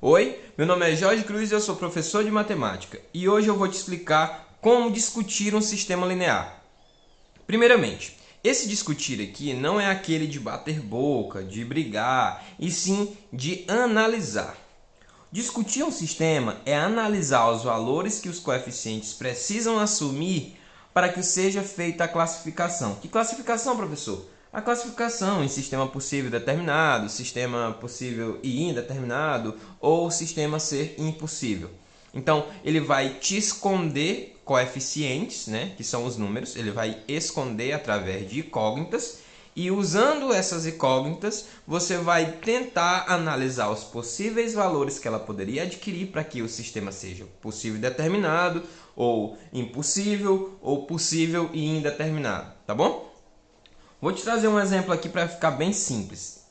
Oi, meu nome é Jorge Cruz e eu sou professor de matemática e hoje eu vou te explicar como discutir um sistema linear. Primeiramente, esse discutir aqui não é aquele de bater boca, de brigar, e sim de analisar. Discutir um sistema é analisar os valores que os coeficientes precisam assumir para que seja feita a classificação. Que classificação, professor? A classificação em sistema possível e determinado, sistema possível e indeterminado ou sistema ser impossível. Então, ele vai te esconder coeficientes, né, que são os números, ele vai esconder através de incógnitas e usando essas incógnitas, você vai tentar analisar os possíveis valores que ela poderia adquirir para que o sistema seja possível e determinado, ou impossível, ou possível e indeterminado, tá bom? Vou te trazer um exemplo aqui para ficar bem simples.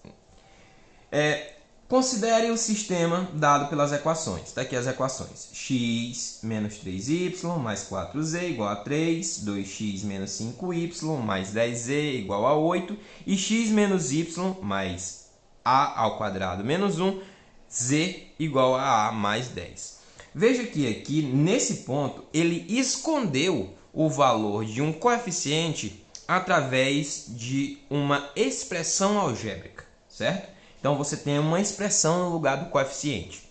Considere o sistema dado pelas equações. Está aqui as equações. X menos 3y mais 4z igual a 3, 2x menos 5y mais 10z igual a 8 e x menos y mais a ao quadrado menos 1, z igual a mais 10. Veja que aqui, nesse ponto, ele escondeu o valor de um coeficiente através de uma expressão algébrica, certo? Então, você tem uma expressão no lugar do coeficiente.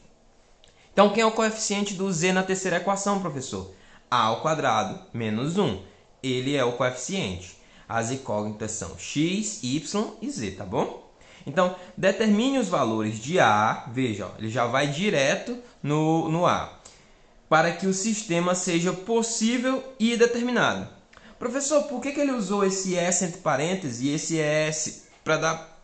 Então, quem é o coeficiente do z na terceira equação, professor? A ao quadrado menos 1. Ele é o coeficiente. As incógnitas são x, y e z, tá bom? Então, determine os valores de A, veja, ó, ele já vai direto no A, para que o sistema seja possível e determinado. Professor, por que ele usou esse S entre parênteses e esse S para dar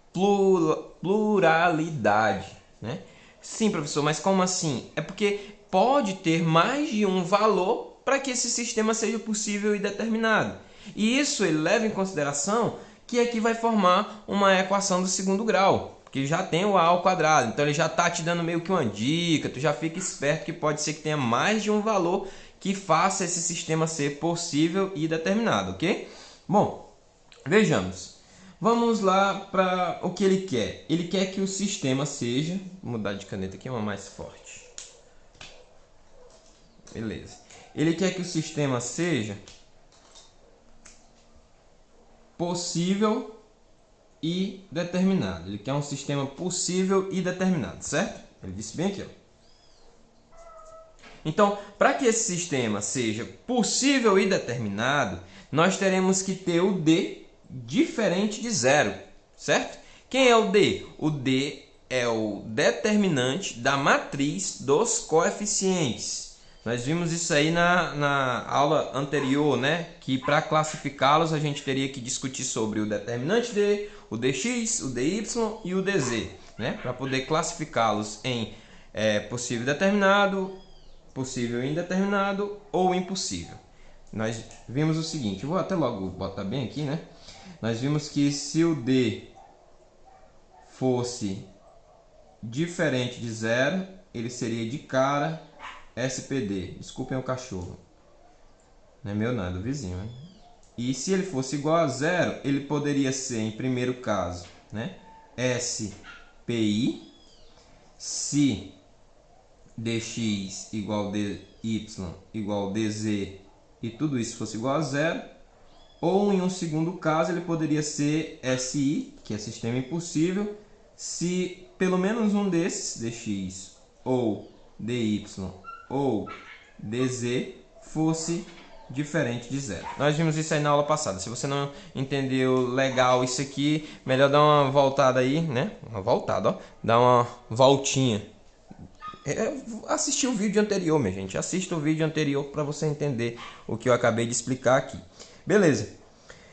pluralidade, né? Sim, professor, mas como assim? É porque pode ter mais de um valor para que esse sistema seja possível e determinado. E isso ele leva em consideração que aqui vai formar uma equação do segundo grau, que já tem o a ao quadrado. Então ele já está te dando meio que uma dica, tu já fica esperto que pode ser que tenha mais de um valor que faça esse sistema ser possível e determinado, ok? Bom, vejamos. Vamos lá para o que ele quer. Ele quer que o sistema seja... Vou mudar de caneta aqui, uma mais forte. Beleza. Ele quer que o sistema seja possível e determinado. Ele quer um sistema possível e determinado, certo? Ele disse bem aqui, ó. Então, para que esse sistema seja possível e determinado, nós teremos que ter o D diferente de zero, certo? Quem é o D? O D é o determinante da matriz dos coeficientes. Nós vimos isso aí na aula anterior, né? Que para classificá-los a gente teria que discutir sobre o determinante D, o dx, o dy e o dz, né? Para poder classificá-los em possível e determinado, possível e indeterminado ou impossível. Nós vimos o seguinte, eu vou até logo botar bem aqui, né? Nós vimos que se o D fosse diferente de zero, ele seria de cara SPD. Desculpem o cachorro. Não é meu não, é do vizinho, hein? E se ele fosse igual a zero, ele poderia ser, em primeiro caso, né? SPI. Se dx igual dy igual dz e tudo isso fosse igual a zero, ou em um segundo caso ele poderia ser SI, que é sistema impossível, se pelo menos um desses, dx ou dy ou dz, fosse diferente de zero. Nós vimos isso aí na aula passada. Se você não entendeu legal isso aqui, melhor dar uma voltada aí, né? Uma voltada, ó. Dá uma voltinha. Assistir o vídeo anterior, minha gente. Assista o vídeo anterior para você entender o que eu acabei de explicar aqui. Beleza.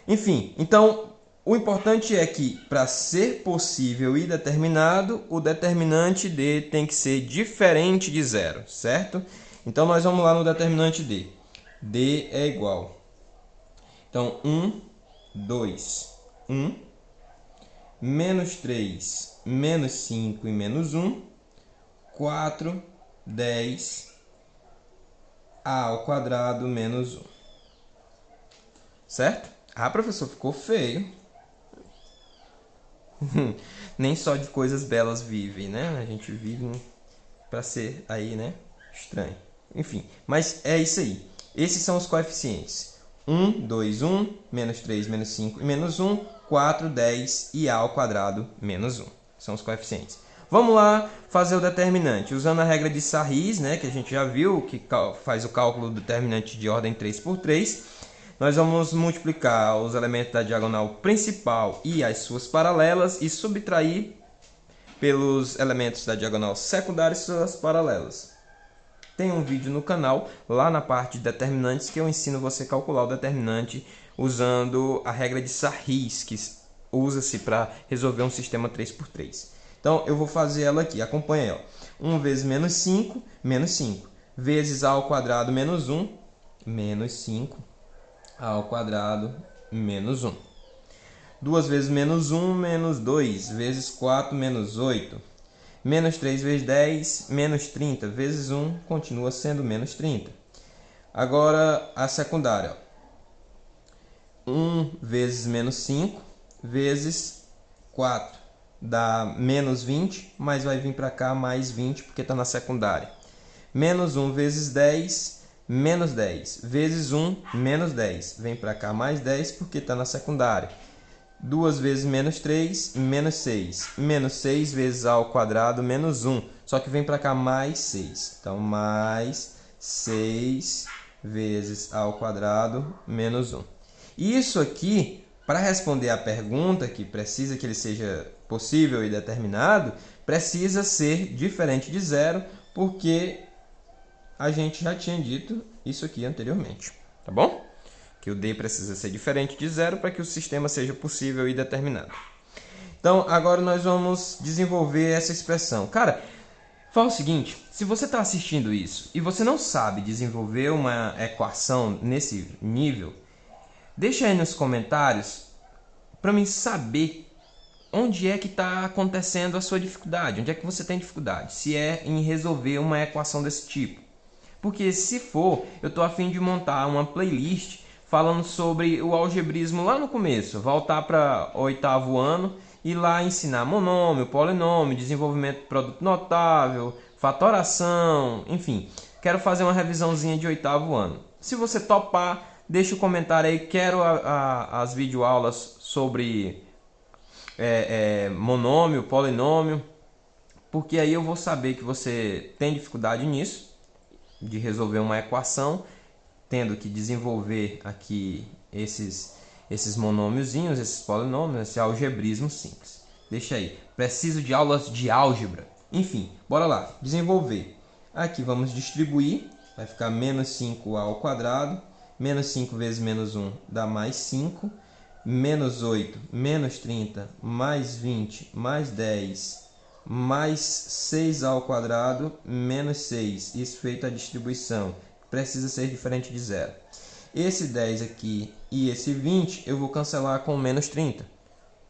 Enfim, então o importante é que para ser possível e determinado, o determinante D tem que ser diferente de zero, certo? Então nós vamos lá no determinante D. D é igual. Então 1, 2, 1, menos 3, menos 5 e menos 1, 4, 10, a ao quadrado menos 1. Certo? Ah, professor, ficou feio. Nem só de coisas belas vivem, né? A gente vive para ser aí, né, estranho. Enfim, mas é isso aí. Esses são os coeficientes. 1, 2, 1, menos 3, menos 5 e menos 1, 4, 10 e a ao quadrado menos 1. São os coeficientes. Vamos lá fazer o determinante. Usando a regra de Sarris, né, que a gente já viu, que faz o cálculo do determinante de ordem 3 por 3, nós vamos multiplicar os elementos da diagonal principal e as suas paralelas e subtrair pelos elementos da diagonal secundária e suas paralelas. Tem um vídeo no canal, lá na parte de determinantes, que eu ensino você a calcular o determinante usando a regra de Sarris, que usa-se para resolver um sistema 3 por 3. Então, eu vou fazer ela aqui, acompanha ela. 1 vezes menos 5, vezes a ao quadrado menos 1, menos 5, a ao quadrado menos 1. 2 vezes menos 1, menos 2, vezes 4, menos 8. Menos 3 vezes 10, menos 30, vezes 1, continua sendo menos 30. Agora, a secundária. 1 vezes menos 5, vezes 4. Dá menos 20, mas vai vir para cá mais 20, porque está na secundária. Menos 1 vezes 10, menos 10. Vezes 1, menos 10. Vem para cá mais 10, porque está na secundária. 2 vezes menos 3, menos 6. Menos 6 vezes a ao quadrado, menos 1. Só que vem para cá mais 6. Então, mais 6 vezes a ao quadrado, menos 1. Isso aqui, para responder a pergunta, que precisa que ele seja possível e determinado, precisa ser diferente de zero, porque a gente já tinha dito isso aqui anteriormente. Tá bom? Que o D precisa ser diferente de zero para que o sistema seja possível e determinado. Então, agora nós vamos desenvolver essa expressão. Cara, fala o seguinte, se você está assistindo isso e você não sabe desenvolver uma equação nesse nível, deixa aí nos comentários para mim saber onde é que está acontecendo a sua dificuldade, onde é que você tem dificuldade, se é em resolver uma equação desse tipo. Porque se for, eu estou a fim de montar uma playlist falando sobre o algebrismo lá no começo, voltar para o 8º ano e lá ensinar monômio, polinômio, desenvolvimento de produto notável, fatoração, enfim. Quero fazer uma revisãozinha de 8º ano. Se você topar, deixa o comentário aí, quero as videoaulas sobre monômio, polinômio, porque aí eu vou saber que você tem dificuldade nisso, de resolver uma equação, tendo que desenvolver aqui esses monômiozinhos, esses polinômios, esse algebrismo simples. Deixa aí. Preciso de aulas de álgebra. Enfim, bora lá. Desenvolver. Aqui vamos distribuir. Vai ficar menos 5 ao quadrado. Menos 5 vezes menos 1 dá mais 5. Menos 8, menos 30, mais 20, mais 10, mais 6 ao quadrado, menos 6. Isso feito a distribuição. Precisa ser diferente de zero. Esse 10 aqui e esse 20 eu vou cancelar com menos 30.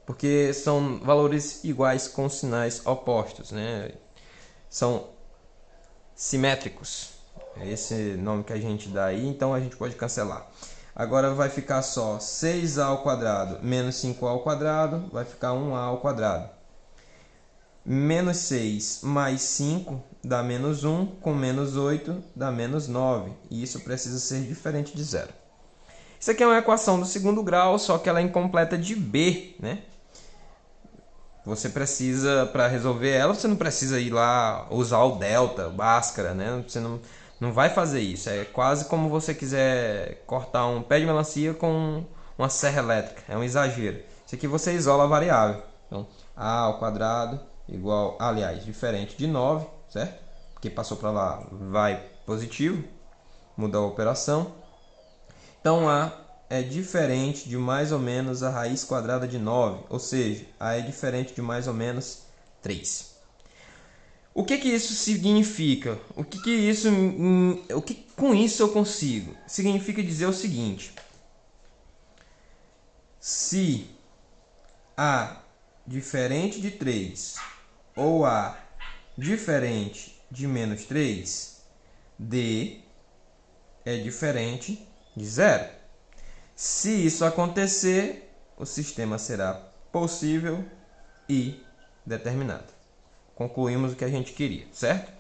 Porque são valores iguais com sinais opostos, né? São simétricos. É esse nome que a gente dá aí, então a gente pode cancelar. Agora vai ficar só 6a ao quadrado menos 5a ao quadrado, vai ficar 1a ao quadrado. Menos 6 mais 5 dá menos 1, com menos 8 dá menos 9. E isso precisa ser diferente de zero. Isso aqui é uma equação do segundo grau, só que ela é incompleta de B, né? Você precisa, para resolver ela, você não precisa ir lá usar o delta, Bhaskara, né? Você não vai fazer isso. É quase como você quiser cortar um pé de melancia com uma serra elétrica. É um exagero. Isso aqui você isola a variável. Então, a ao quadrado igual, aliás, diferente de 9, certo? Porque passou para lá, vai positivo, muda a operação. Então, a é diferente de mais ou menos a raiz quadrada de 9, ou seja, a é diferente de mais ou menos 3. O que isso significa? O que com isso eu consigo? Significa dizer o seguinte: se A diferente de 3 ou A diferente de menos 3, D é diferente de 0. Se isso acontecer, o sistema será possível e determinado. Concluímos o que a gente queria, certo?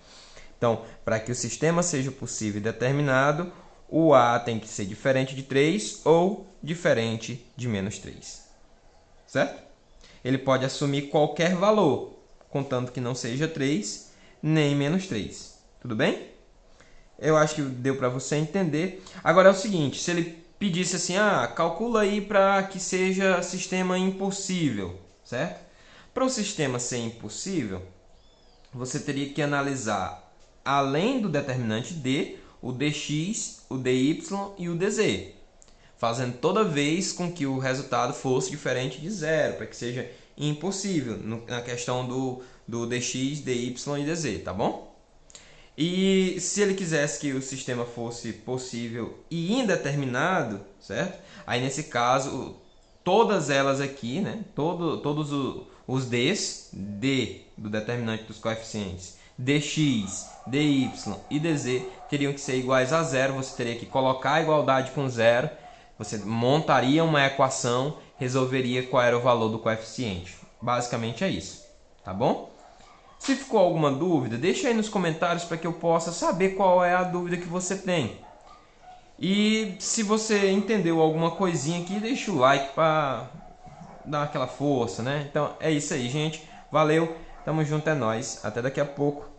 Então, para que o sistema seja possível e determinado, o A tem que ser diferente de 3 ou diferente de menos 3. Certo? Ele pode assumir qualquer valor, contanto que não seja 3 nem menos 3. Tudo bem? Eu acho que deu para você entender. Agora é o seguinte, se ele pedisse assim, calcula aí para que seja sistema impossível, certo? Para o sistema ser impossível, você teria que analisar, além do determinante D, o dx, o dy e o dz, fazendo toda vez com que o resultado fosse diferente de zero, para que seja impossível, na questão do dx, dy e dz, tá bom? E se ele quisesse que o sistema fosse possível e indeterminado, certo? Aí nesse caso, todas elas aqui, né? Todos os d's, d do determinante dos coeficientes, dx, dy e dz teriam que ser iguais a zero. Você teria que colocar a igualdade com zero. Você montaria uma equação, resolveria qual era o valor do coeficiente. Basicamente é isso, tá bom? Se ficou alguma dúvida, deixa aí nos comentários para que eu possa saber qual é a dúvida que você tem. E se você entendeu alguma coisinha aqui, deixa o like para dar aquela força, né? Então é isso aí, gente. Valeu, tamo junto, é nóis. Até daqui a pouco.